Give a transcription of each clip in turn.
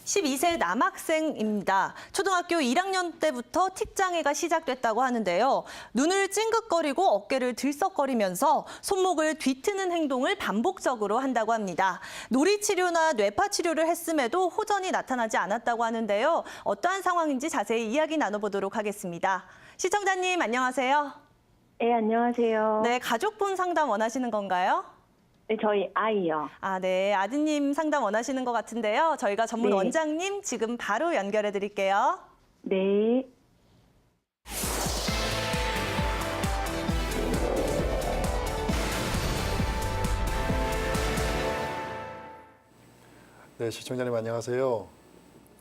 12세 남학생입니다. 초등학교 1학년 때부터 틱장애가 시작됐다고 하는데요. 눈을 찡긋거리고 어깨를 들썩거리면서 손목을 뒤트는 행동을 반복적으로 한다고 합니다. 놀이치료나 뇌파치료를 했음에도 호전이 나타나지 않았다고 하는데요. 어떠한 상황인지 자세히 이야기 나눠보도록 하겠습니다. 시청자님 안녕하세요. 네, 안녕하세요. 네, 가족분 상담 원하시는 건가요? 네, 저희 아이요. 네. 아드님 상담 원하시는 것 같은데요. 저희가 전문 네. 원장님 지금 바로 연결해 드릴게요. 네. 네, 시청자님 안녕하세요.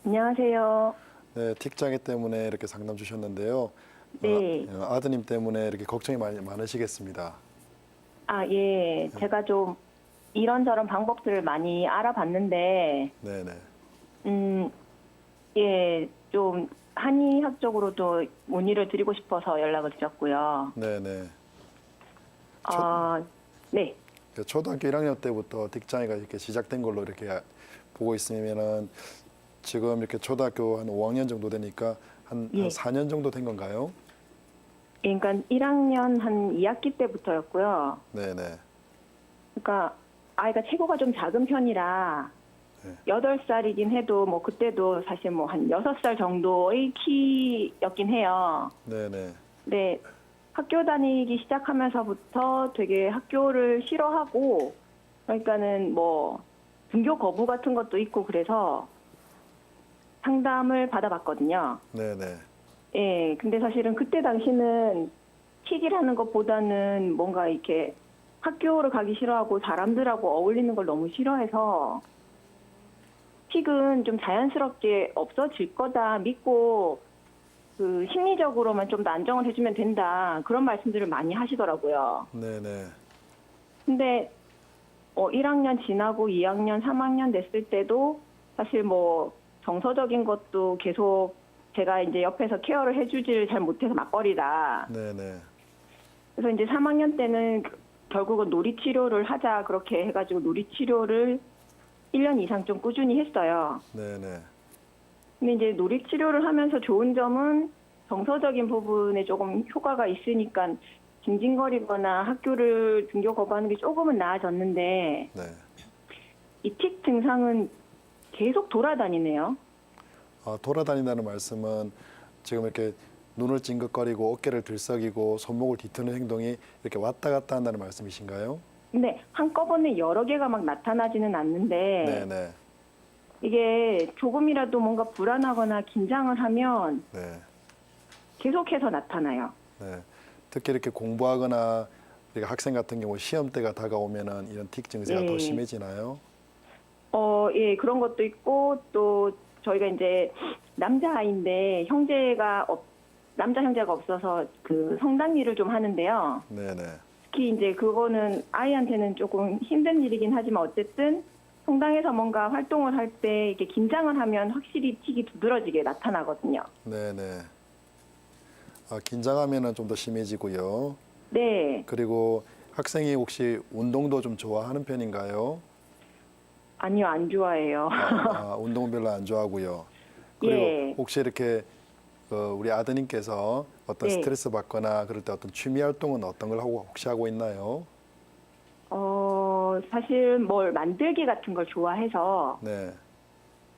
안녕하세요. 네, 틱장애 때문에 이렇게 상담 주셨는데요. 네. 아드님 때문에 이렇게 걱정이 많으시겠습니다. 예. 제가 좀 이런저런 방법들을 많이 알아봤는데, 네네. 예, 좀 한의학적으로도 문의를 드리고 싶어서 연락을 드렸고요. 네네. 네. 초등학교 1학년 때부터 틱장애가 이렇게 시작된 걸로 이렇게 보고 있으면은 지금 이렇게 초등학교 한 5학년 정도 되니까 한 예. 4년 정도 된 건가요? 그러니까 1학년 한 2학기 때부터였고요. 네네. 그러니까 아이가 체구가 좀 작은 편이라 네. 8살이긴 해도 뭐 그때도 사실 뭐 한 6살 정도의 키였긴 해요. 네네. 네. 학교 다니기 시작하면서부터 되게 학교를 싫어하고, 그러니까는 뭐 등교 거부 같은 것도 있고 그래서 상담을 받아봤거든요. 네네. 예. 근데 사실은 그때 당시는 틱이라는 것보다는 뭔가 이렇게 학교를 가기 싫어하고 사람들하고 어울리는 걸 너무 싫어해서 틱은 좀 자연스럽게 없어질 거다 믿고 그 심리적으로만 좀 더 안정을 해주면 된다 그런 말씀들을 많이 하시더라고요. 네네. 근데 1학년 지나고 2학년, 3학년 됐을 때도 사실 뭐 정서적인 것도 계속 제가 이제 옆에서 케어를 해주지를 잘 못해서 맞벌이다. 네네. 그래서 이제 3학년 때는 결국은 놀이치료를 하자 그렇게 해가지고 놀이치료를 1년 이상 좀 꾸준히 했어요. 네네. 근데 이제 놀이치료를 하면서 좋은 점은 정서적인 부분에 조금 효과가 있으니까 징징거리거나 학교를 등교 거부하는 게 조금은 나아졌는데 네. 이 틱 증상은 계속 돌아다니네요. 돌아다닌다는 말씀은 지금 이렇게 눈을 찡긋거리고 어깨를 들썩이고 손목을 뒤트는 행동이 이렇게 왔다 갔다 한다는 말씀이신가요? 근데 한꺼번에 여러 개가 막 나타나지는 않는데 네네. 이게 조금이라도 뭔가 불안하거나 긴장을 하면 네. 계속해서 나타나요. 네. 특히 이렇게 공부하거나 이렇게 학생 같은 경우 시험 때가 다가오면은 이런 틱 증세가 더 예. 심해지나요? 예, 그런 것도 있고 또 저희가 이제 남자아이인데 남자 형제가 없어서 그 성당 일을 좀 하는데요. 네네. 특히 이제 그거는 아이한테는 조금 힘든 일이긴 하지만 어쨌든 성당에서 뭔가 활동을 할 때 이렇게 긴장을 하면 확실히 틱이 두드러지게 나타나거든요. 네네. 긴장하면은 좀 더 심해지고요. 네. 그리고 학생이 혹시 운동도 좀 좋아하는 편인가요? 아니요, 안 좋아해요. 운동은 별로 안 좋아하고요. 그리고 예. 혹시 이렇게 우리 아드님께서 어떤 네. 스트레스 받거나 그럴 때 어떤 취미 활동은 어떤 걸 혹시 하고 있나요? 사실 뭘 만들기 같은 걸 좋아해서 네.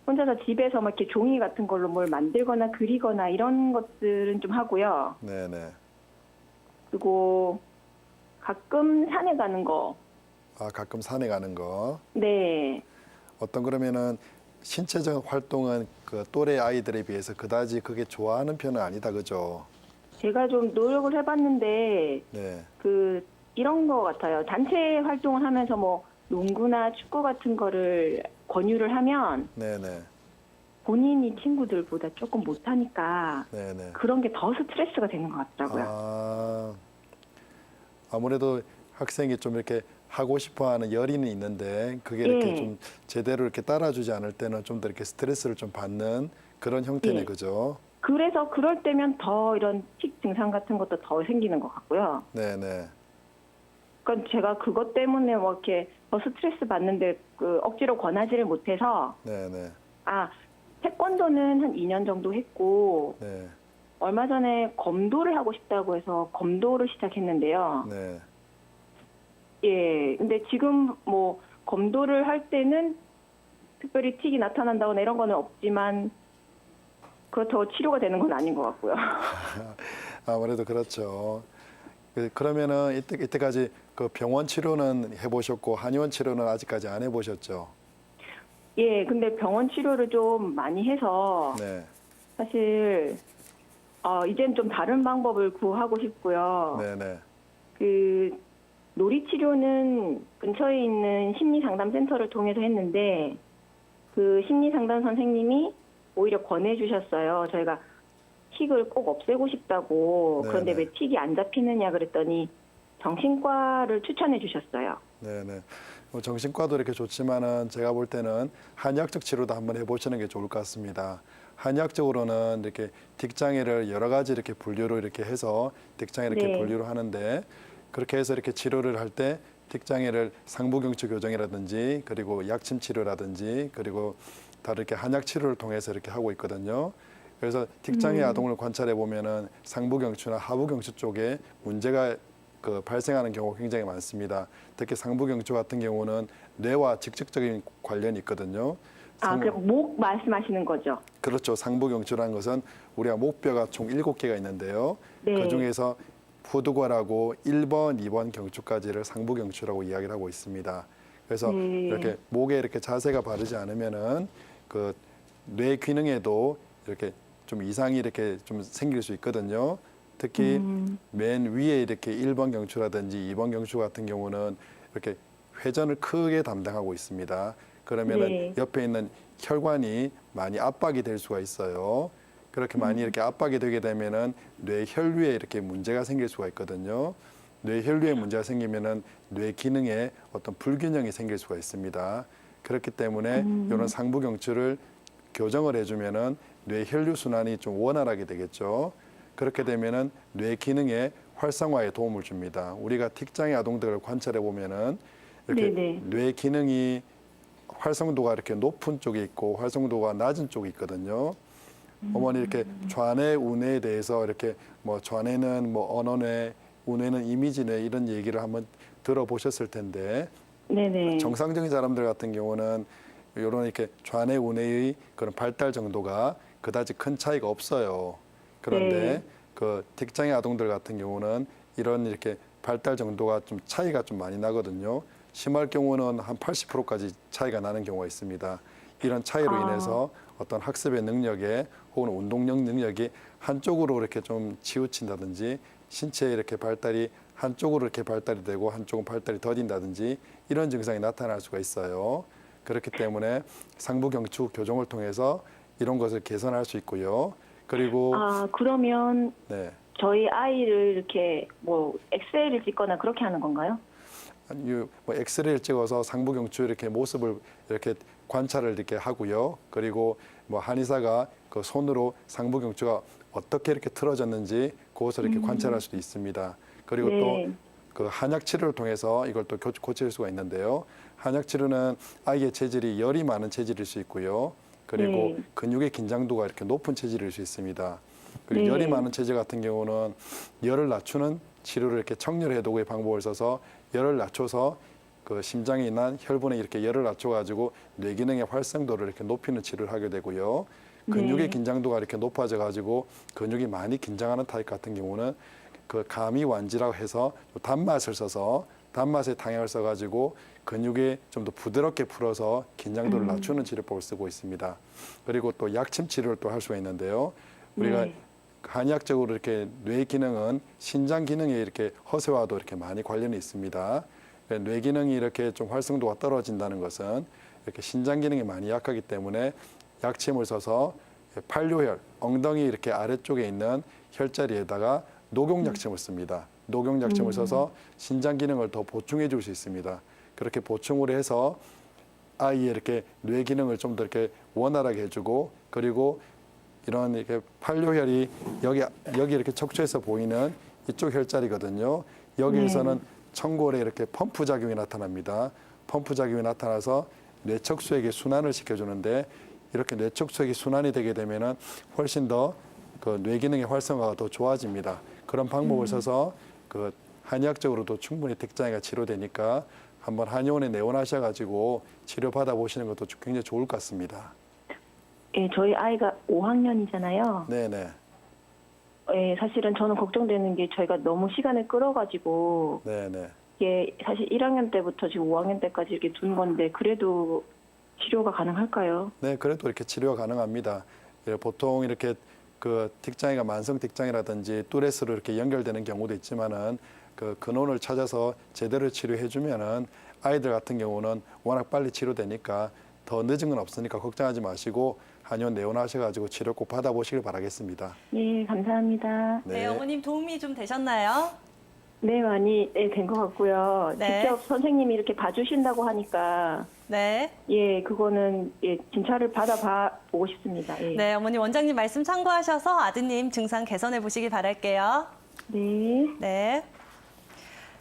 혼자서 집에서 막 이렇게 종이 같은 걸로 뭘 만들거나 그리거나 이런 것들은 좀 하고요. 네네. 그리고 가끔 산에 가는 거. 가끔 산에 가는 거. 네. 어떤 그러면은 신체적 활동은 그 또래 아이들에 비해서 그다지 그게 좋아하는 편은 아니다, 그죠? 제가 좀 노력을 해봤는데 네. 이런 거 같아요. 단체 활동을 하면서 뭐 농구나 축구 같은 거를 권유를 하면 네네. 본인이 친구들보다 조금 못하니까 네네. 그런 게 더 스트레스가 되는 것 같더라고요. 아무래도 학생이 좀 이렇게 하고 싶어하는 열의는 있는데 그게 이렇게 예. 좀 제대로 이렇게 따라주지 않을 때는 좀 더 이렇게 스트레스를 좀 받는 그런 형태네, 예. 그죠? 그래서 그럴 때면 더 이런 틱 증상 같은 것도 더 생기는 것 같고요. 네네. 그러니까 제가 그것 때문에 뭐 이렇게 더 스트레스 받는데 억지로 권하지를 못해서 네네. 태권도는 한 2년 정도 했고 네. 얼마 전에 검도를 하고 싶다고 해서 검도를 시작했는데요. 네. 예, 근데 지금 뭐 검도를 할 때는 특별히 틱이 나타난다거나 이런 거는 없지만 그렇다고 치료가 되는 건 아닌 것 같고요. 아무래도 그렇죠. 그러면은 이때까지 그 병원 치료는 해보셨고 한의원 치료는 아직까지 안 해보셨죠? 예, 근데 병원 치료를 좀 많이 해서 네. 사실 이젠 좀 다른 방법을 구하고 싶고요. 네네. 그 놀이 치료는 근처에 있는 심리상담센터를 통해서 했는데 그 심리상담 선생님이 오히려 권해주셨어요. 저희가 틱을 꼭 없애고 싶다고. 그런데 네네. 왜 틱이 안 잡히느냐 그랬더니 정신과를 추천해 주셨어요. 네네. 뭐 정신과도 이렇게 좋지만은 제가 볼 때는 한의학적 치료도 한번 해보시는 게 좋을 것 같습니다. 한의학적으로는 이렇게 틱장애를 여러 가지 이렇게 분류로 이렇게 해서 틱장애 이렇게 네. 분류를 하는데 그렇게 해서 이렇게 치료를 할 때 틱장애를 상부경추 교정이라든지 그리고 약침 치료라든지 그리고 다 이렇게 한약 치료를 통해서 이렇게 하고 있거든요. 그래서 틱장애 아동을 관찰해 보면은 상부경추나 하부경추 쪽에 문제가 발생하는 경우가 굉장히 많습니다. 특히 상부경추 같은 경우는 뇌와 직접적인 관련이 있거든요. 그럼 목 말씀하시는 거죠? 그렇죠. 상부경추라는 것은 우리가 목뼈가 총 7개가 있는데요. 네. 그중에서 후두괄하고 1번, 2번 경추까지를 상부경추라고 이야기를 하고 있습니다. 그래서 네. 이렇게 목에 이렇게 자세가 바르지 않으면은 그 뇌 기능에도 이렇게 좀 이상이 이렇게 좀 생길 수 있거든요. 특히 맨 위에 이렇게 1번 경추라든지 2번 경추 같은 경우는 이렇게 회전을 크게 담당하고 있습니다. 그러면은 네. 옆에 있는 혈관이 많이 압박이 될 수가 있어요. 그렇게 많이 이렇게 압박이 되게 되면은 뇌 혈류에 이렇게 문제가 생길 수가 있거든요. 뇌 혈류에 문제가 생기면은 뇌 기능에 어떤 불균형이 생길 수가 있습니다. 그렇기 때문에 이런 상부경추를 교정을 해주면은 뇌 혈류 순환이 좀 원활하게 되겠죠. 그렇게 되면은 뇌 기능의 활성화에 도움을 줍니다. 우리가 틱장애 아동들을 관찰해 보면은 이렇게 네네. 뇌 기능이 활성도가 이렇게 높은 쪽에 있고 활성도가 낮은 쪽이 있거든요. 어머니 이렇게 좌뇌, 우뇌에 대해서 이렇게 뭐 좌뇌는 뭐 언어뇌, 우뇌는 이미지뇌 이런 얘기를 한번 들어보셨을 텐데 네네. 정상적인 사람들 같은 경우는 이런 이렇게 좌뇌, 우뇌의 그런 발달 정도가 그다지 큰 차이가 없어요. 그런데 네. 그 틱장애 아동들 같은 경우는 이런 이렇게 발달 정도가 좀 차이가 좀 많이 나거든요. 심할 경우는 한 80%까지 차이가 나는 경우가 있습니다. 이런 차이로 인해서 어떤 학습의 능력에 혹은 운동력 능력이 한쪽으로 이렇게 좀 치우친다든지 신체의 이렇게 발달이 한쪽으로 이렇게 발달이 되고 한쪽은 발달이 더딘다든지 이런 증상이 나타날 수가 있어요. 그렇기 때문에 상부경추 교정을 통해서 이런 것을 개선할 수 있고요. 그리고 그러면 네. 저희 아이를 이렇게 뭐 엑스레이를 찍거나 그렇게 하는 건가요? 뭐 엑스레이를 찍어서 상부경추 이렇게 모습을 이렇게 관찰을 이렇게 하고요. 그리고 뭐 한의사가 그 손으로 상부경추가 어떻게 이렇게 틀어졌는지 그것을 이렇게 관찰할 수도 있습니다. 그리고 네. 또 그 한약 치료를 통해서 이걸 또 고칠 수가 있는데요. 한약 치료는 아이의 체질이 열이 많은 체질일 수 있고요. 그리고 네. 근육의 긴장도가 이렇게 높은 체질일 수 있습니다. 그리고 네. 열이 많은 체질 같은 경우는 열을 낮추는 치료를 이렇게 청열 해독의 방법을 써서 열을 낮춰서 그 심장에 있는 혈분에 이렇게 열을 낮춰가지고 뇌 기능의 활성도를 이렇게 높이는 치료를 하게 되고요. 근육의 네. 긴장도가 이렇게 높아져가지고 근육이 많이 긴장하는 타입 같은 경우는 그 가미완지라고 해서 단맛을 써서 단맛의 당약을 써가지고 근육에 좀 더 부드럽게 풀어서 긴장도를 낮추는 치료법을 쓰고 있습니다. 그리고 또 약침 치료를 또 할 수가 있는데요. 우리가 네. 한의학적으로 이렇게 뇌 기능은 신장 기능에 이렇게 허세와도 이렇게 많이 관련이 있습니다. 뇌 기능이 이렇게 좀 활성도가 떨어진다는 것은 이렇게 신장 기능이 많이 약하기 때문에 약침을 써서 판료혈, 엉덩이 이렇게 아래쪽에 있는 혈자리에다가 녹용약침을 씁니다. 녹용약침을 써서 신장 기능을 더 보충해 줄 수 있습니다. 그렇게 보충을 해서 아이의 이렇게 뇌 기능을 좀 더 이렇게 원활하게 해주고 그리고 이런 이렇게 판료혈이 여기 이렇게 척추에서 보이는 이쪽 혈자리거든요. 여기에서는 청골에 이렇게 펌프 작용이 나타납니다. 펌프 작용이 나타나서 뇌척수에게 순환을 시켜주는데 이렇게 뇌척척이 순환이 되게 되면은 훨씬 더 그 뇌 기능의 활성화가 더 좋아집니다. 그런 방법을 써서 그 한의학적으로도 충분히 틱장애가 치료되니까 한번 한의원에 내원하셔가지고 치료 받아보시는 것도 굉장히 좋을 것 같습니다. 예, 저희 아이가 5학년이잖아요. 네네. 예, 사실은 저는 걱정되는 게 저희가 너무 시간을 끌어가지고 네네. 이게 사실 1학년 때부터 지금 5학년 때까지 이렇게 둔 건데 그래도 치료가 가능할까요? 네, 그래도 이렇게 치료가 가능합니다. 예, 보통 이렇게 그 틱장애가 만성 틱장애라든지 뚜레스로 이렇게 연결되는 경우도 있지만은 그 근원을 찾아서 제대로 치료해주면은 아이들 같은 경우는 워낙 빨리 치료되니까 더 늦은 건 없으니까 걱정하지 마시고 한의원 내원하셔가지고 치료 꼭 받아보시길 바라겠습니다. 예, 감사합니다. 네, 어머님 도움이 좀 되셨나요? 네, 많이 된 것 같고요. 네. 직접 선생님이 이렇게 봐주신다고 하니까 네. 예, 그거는 예, 진찰을 받아보고 싶습니다. 예. 네, 어머니 원장님 말씀 참고하셔서 아드님 증상 개선해 보시기 바랄게요. 네. 네.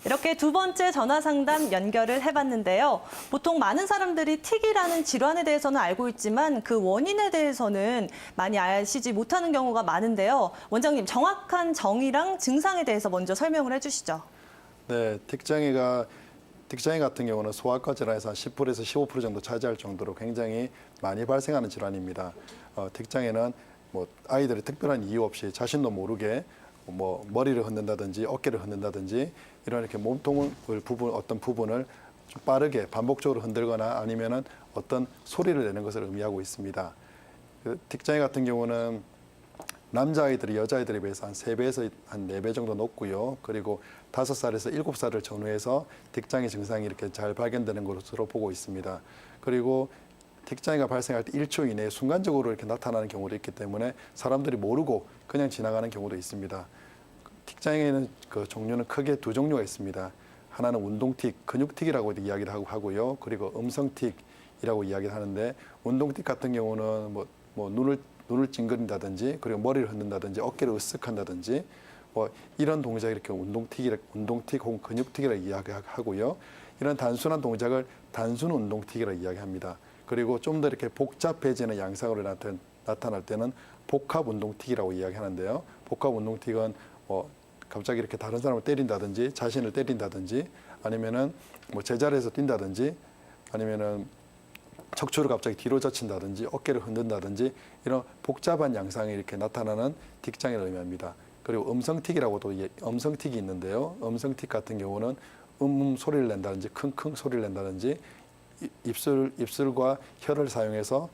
이렇게 두 번째 전화 상담 연결을 해봤는데요. 보통 많은 사람들이 틱이라는 질환에 대해서는 알고 있지만 그 원인에 대해서는 많이 아시지 못하는 경우가 많은데요. 원장님, 정확한 정의랑 증상에 대해서 먼저 설명을 해주시죠. 네, 틱장애 같은 경우는 소아과 질환에서 한 10%에서 15% 정도 차지할 정도로 굉장히 많이 발생하는 질환입니다. 틱장애는 뭐 아이들이 특별한 이유 없이 자신도 모르게 뭐 머리를 흔든다든지 어깨를 흔든다든지 이런 이렇게 몸통을 어떤 부분을 좀 빠르게 반복적으로 흔들거나 아니면은 어떤 소리를 내는 것을 의미하고 있습니다. 그 틱장애 같은 경우는 남자아이들이 여자아이들에 비해서 한 3배에서 한 4배 정도 높고요. 그리고 5살에서 7살을 전후해서 틱장애 증상이 이렇게 잘 발견되는 것으로 보고 있습니다. 그리고 틱장애가 발생할 때 1초 이내에 순간적으로 이렇게 나타나는 경우도 있기 때문에 사람들이 모르고 그냥 지나가는 경우도 있습니다. 틱장애는 그 종류는 크게 두 종류가 있습니다. 하나는 운동틱, 근육틱이라고 이야기를 하고요. 그리고 음성틱이라고 이야기를 하는데 운동틱 같은 경우는 뭐 눈을 찡그린다든지 그리고 머리를 흔든다든지 어깨를 으쓱한다든지 뭐 이런 동작이 이렇게 운동틱 혹은 근육틱이라고 이야기하고요. 이런 단순한 동작을 단순 운동틱이라고 이야기합니다. 그리고 좀 더 이렇게 복잡해지는 양상으로 나타날 때는 복합 운동틱이라고 이야기하는데요. 복합 운동틱은 갑자기 이렇게 다른 사람을 때린다든지 자신을 때린다든지 아니면은 뭐 제자리에서 뛴다든지 아니면은 척추를 갑자기 뒤로 젖힌다든지 어깨를 흔든다든지 이런 복잡한 양상이 이렇게 나타나는 틱장애를 의미합니다. 그리고 음성틱이라고도 음성틱이 있는데요. 음성틱 같은 경우는 소리를 낸다든지 킁킁 소리를 낸다든지 입술과 혀를 사용해서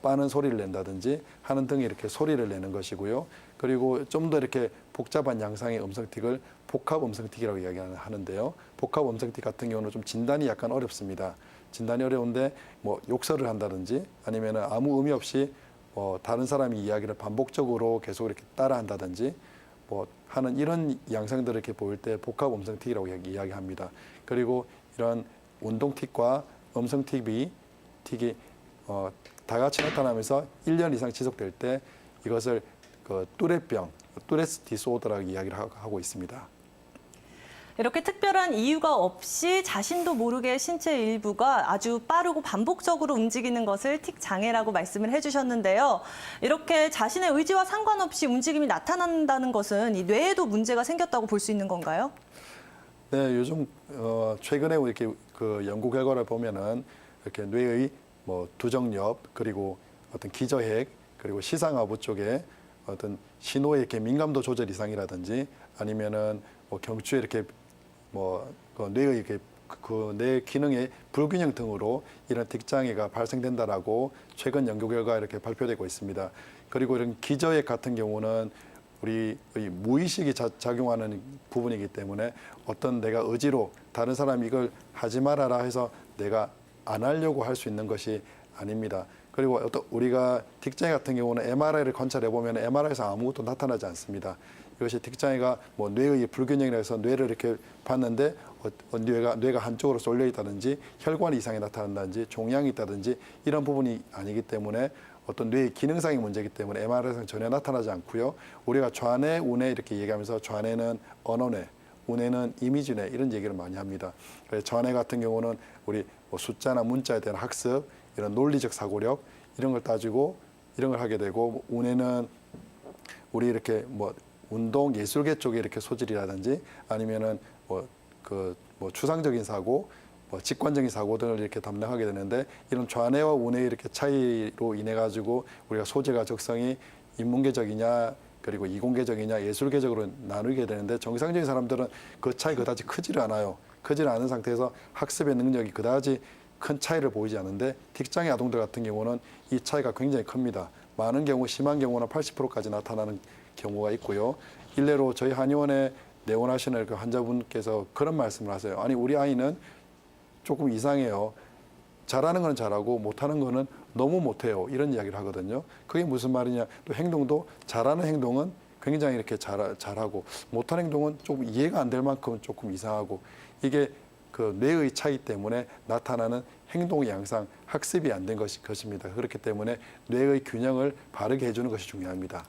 빠는 소리를 낸다든지 하는 등의 이렇게 소리를 내는 것이고요. 그리고 좀 더 이렇게 복잡한 양상의 음성틱을 복합 음성틱이라고 이야기하는데요. 복합 음성틱 같은 경우는 좀 진단이 약간 어렵습니다. 진단이 어려운데 뭐 욕설을 한다든지 아니면 아무 의미 없이 다른 사람이 이야기를 반복적으로 계속 이렇게 따라한다든지 뭐 하는 이런 양상들을 이렇게 보일 때 복합 음성틱이라고 이야기합니다. 그리고 이런 운동틱과 음성틱이 다 같이 나타나면서 1년 이상 지속될 때 이것을 그 뚜레병, 뚜레스 디소더라고 이야기를 하고 있습니다. 이렇게 특별한 이유가 없이 자신도 모르게 신체 일부가 아주 빠르고 반복적으로 움직이는 것을 틱 장애라고 말씀을 해주셨는데요. 이렇게 자신의 의지와 상관없이 움직임이 나타난다는 것은 이 뇌에도 문제가 생겼다고 볼 수 있는 건가요? 네, 요즘 최근에 이렇게 그 연구 결과를 보면은 이렇게 뇌의 뭐 두정엽 그리고 어떤 기저핵 그리고 시상하부 쪽에 어떤 신호의 이렇게 민감도 조절 이상이라든지 아니면은 뭐 경추에 이렇게 그 뇌의 이렇게 그 뇌 기능의 불균형 등으로 이런 틱장애가 발생된다라고 최근 연구 결과 이렇게 발표되고 있습니다. 그리고 이런 기저핵 같은 경우는 우리 무의식이 작용하는 부분이기 때문에 어떤 내가 의지로 다른 사람이 이걸 하지 말아라 해서 내가 안 하려고 할 수 있는 것이 아닙니다. 그리고 어떤 우리가 틱장애 같은 경우는 MRI를 관찰해 보면 MRI에서 아무것도 나타나지 않습니다. 이것이 틱장애가 뭐 뇌의 불균형이라 해서 뇌를 이렇게 봤는데 뇌가 한쪽으로 쏠려 있다든지 혈관 이상이 나타난다든지 종양이 있다든지 이런 부분이 아니기 때문에 어떤 뇌의 기능상의 문제이기 때문에 MRI에서는 전혀 나타나지 않고요. 우리가 좌뇌, 우뇌 이렇게 얘기하면서 좌뇌는 언어뇌, 우뇌는 이미지뇌 이런 얘기를 많이 합니다. 좌뇌 같은 경우는 우리 뭐 숫자나 문자에 대한 학습, 이런 논리적 사고력 이런 걸 따지고 이런 걸 하게 되고, 운에는 우리 이렇게 뭐 운동 예술계 쪽에 이렇게 소질이라든지 아니면은 뭐 추상적인 사고, 뭐 직관적인 사고 등을 이렇게 담당하게 되는데, 이런 좌뇌와 우뇌의 이렇게 차이로 인해 가지고 우리가 소재가 적성이 인문계적이냐 그리고 이공계적이냐 예술계적으로 나누게 되는데, 정상적인 사람들은 그 차이 그다지 크지를 않아요. 크지를 않은 상태에서 학습의 능력이 그다지 큰 차이를 보이지 않는데, 틱장애 아동들 같은 경우는 이 차이가 굉장히 큽니다. 많은 경우 심한 경우는 80%까지 나타나는 경우가 있고요. 일례로 저희 한의원에 내원하시는 그 환자분께서 그런 말씀을 하세요. 아니, 우리 아이는 조금 이상해요. 잘하는 건 잘하고 못하는 거는 너무 못해요. 이런 이야기를 하거든요. 그게 무슨 말이냐. 또 행동도 잘하는 행동은 굉장히 이렇게 잘하고 못하는 행동은 조금 이해가 안 될 만큼 조금 이상하고, 이게 그 뇌의 차이 때문에 나타나는 행동 양상, 학습이 안 된 것입니다. 그렇기 때문에 뇌의 균형을 바르게 해주는 것이 중요합니다.